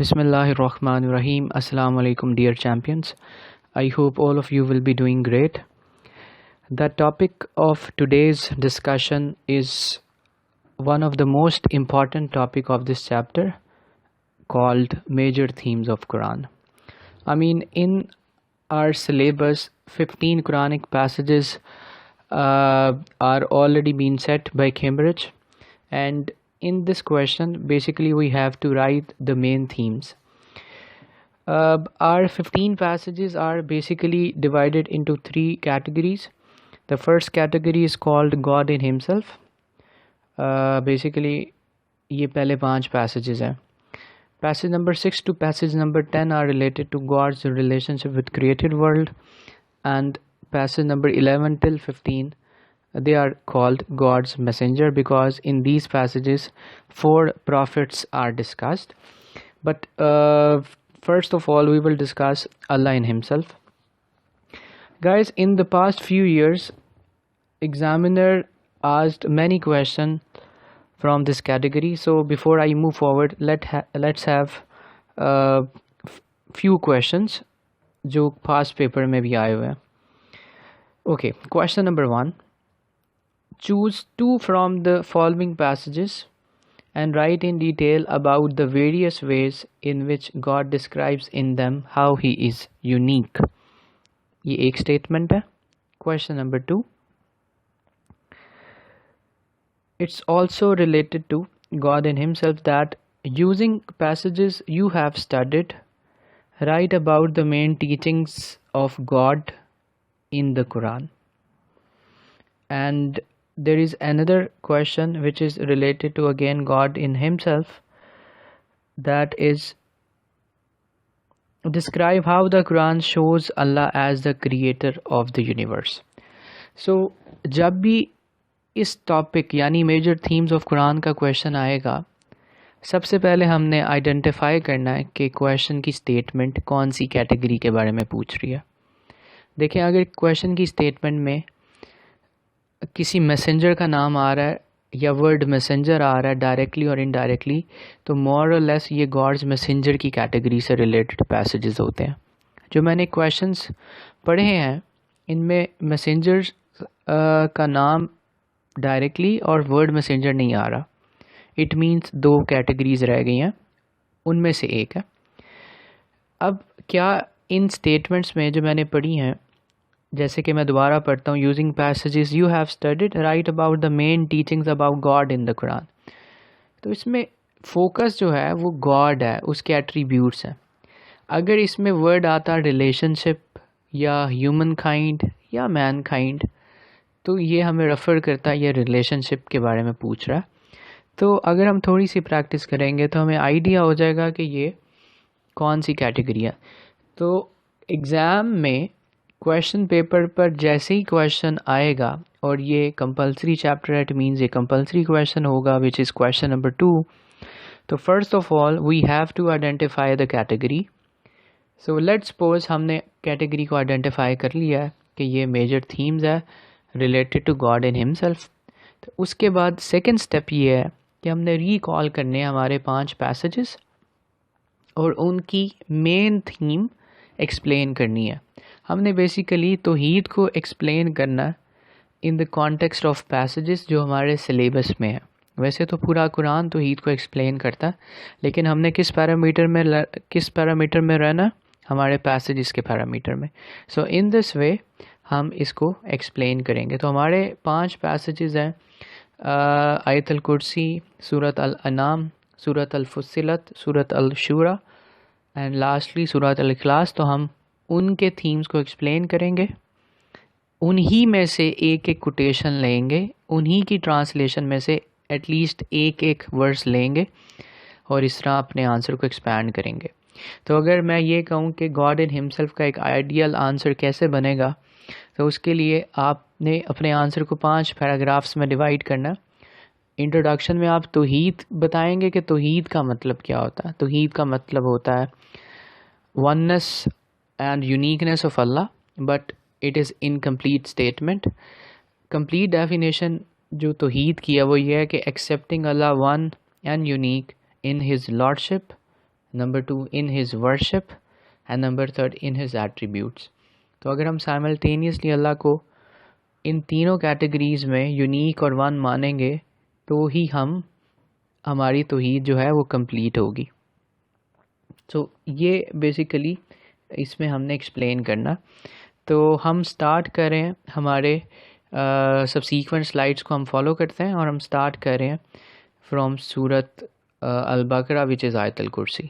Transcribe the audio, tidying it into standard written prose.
Bismillahirrahmanirrahim. Assalamu alaikum, dear champions. I hope all of you will be doing great. The topic of today's discussion is one of the most important topic of this chapter, called major themes of Quran. In our syllabus, 15 Quranic passages are already been set by Cambridge, and in this question basically we have to write the main themes. Our 15 passages are basically divided into three categories. The first category is called God in Himself. Basically یہ پہلے 5 passages ہیں. Passage number 6 to passage number 10 are related to God's relationship with created world, and passage number 11 till 15 they are called God's messenger, because in these passages 4 prophets are discussed. But first of all we will discuss Allah in Himself. Guys, in the past few years, examiner asked many questions from this category. So before I move forward, let's have few questions جو past paper میں بھی آئے ہوئے ہیں. Okay, question number 1. Choose 2 from the following passages and write in detail about the various ways in which God describes in them how He is unique. یہ ایک statement ہے. Question number 2. It's also related to God in Himself that using passages you have studied, write about the main teachings of God in the Quran. And there is another question which is related to again God in Himself, that is, describe how the Quran shows Allah as the creator of the universe. So جب بھی اس topic یعنی major themes of قرآن کا question آئے گا، سب سے پہلے ہم نے identify کرنا ہے کہ کویشچن کی سٹیٹمنٹ کون سی کیٹیگری کے بارے میں پوچھ رہی ہے. دیکھیں، اگر کویشچن کی سٹیٹمنٹ میں کسی میسنجر کا نام آ رہا ہے یا ورڈ میسنجر آ رہا ہے ڈائریکٹلی اور انڈائریکٹلی، تو مور اور لیس یہ گاڈز میسنجر کی کیٹیگری سے ریلیٹڈ پیسیجز ہوتے ہیں. جو میں نے کویشچنس پڑھے ہیں ان میں میسنجر کا نام ڈائریکٹلی اور ورڈ میسنجر نہیں آ رہا. اٹ مینس 2 کیٹیگریز رہ گئی ہیں، ان میں سے ایک ہے. اب کیا ان سٹیٹمنٹس میں جو میں نے پڑھی ہیں، جیسے کہ میں دوبارہ پڑھتا ہوں، using passages you have studied right about the main teachings about God in the Quran, تو اس میں فوکس جو ہے وہ گاڈ ہے، اس کے ایٹریبیوٹس ہیں. اگر اس میں ورڈ آتا ریلیشن شپ یا ہیومن کائنڈ یا مین کائنڈ، تو یہ ہمیں ریفر کرتا ہے یہ ریلیشن شپ کے بارے میں پوچھ رہا ہے. تو اگر ہم تھوڑی سی پریکٹس کریں گے تو ہمیں آئیڈیا ہو جائے گا کہ یہ کون سی کیٹیگری ہے. تو ایگزام میں کویشچن پیپر پر جیسے ہی کویشچن آئے گا، اور یہ کمپلسری چیپٹر ہے، اٹ مینز یہ کمپلسری کویشچن ہوگا وچ از کویشچن نمبر 2. تو first of all we have to identify the category. So let suppose ہم نے کیٹیگری کو آئیڈینٹیفائی کر لیا ہے کہ یہ میجر تھیمز ہے related to God in himself. تو اس کے بعد سیکنڈ اسٹیپ یہ ہے کہ ہم نے ریکال کرنے ہمارے 5 پیسیجز اور ان کی مین تھیم ایکسپلین کرنی ہے. ہم نے بیسیکلی توحید کو ایکسپلین کرنا ان دا کانٹیکسٹ آف پیسیجز جو ہمارے سلیبس میں ہے. ویسے تو پورا قرآن توحید کو ایکسپلین کرتا ہے، لیکن ہم نے کس پیرامیٹر میں رہنا، ہمارے پیسیجز کے پیرامیٹر میں. سو ان دس وے ہم اس کو ایکسپلین کریں گے. تو ہمارے 5 پیسیجز ہیں، آیت الکرسی، سورۃ الانعام، سورۃ الفصلت، سورۃ الشورى اینڈ لاسٹلی سورۃ الاخلاص. تو ہم ان کے تھیمز کو ایکسپلین کریں گے، انہی میں سے ایک کوٹیشن لیں گے، انہی کی ٹرانسلیشن میں سے ایٹ لیسٹ ایک ورس لیں گے، اور اس طرح اپنے آنسر کو ایکسپینڈ کریں گے. تو اگر میں یہ کہوں کہ گاڈ ان ہمسیلف کا ایک آئیڈیل آنسر کیسے بنے گا، تو اس کے لیے آپ نے اپنے آنسر کو 5 پیراگرافس میں ڈیوائڈ کرنا. انٹروڈکشن میں آپ توحید بتائیں گے کہ توحید کا مطلب کیا ہوتا ہے. توحید کا مطلب ہوتا ہے oneness and uniqueness of Allah, but it is incomplete statement. Complete definition جو توحید کی ہے وہ یہ ہے کہ accepting Allah one and unique in his lordship number 2 in his worship, and number 3 in his attributes. تو اگر ہم سائملٹینیسلی اللہ کو ان تینوں کیٹیگریز میں یونیک اور ون مانیں گے تو ہی ہماری توحید جو ہے وہ کمپلیٹ ہوگی. تو یہ بیسیکلی اس میں ہم نے ایکسپلین کرنا. تو ہم سٹارٹ کریں ہمارے سبسیکوینٹ سلائڈس کو ہم فالو کرتے ہیں اور ہم سٹارٹ کریں فرام سورت البقرہ وچ از آیت الکرسی.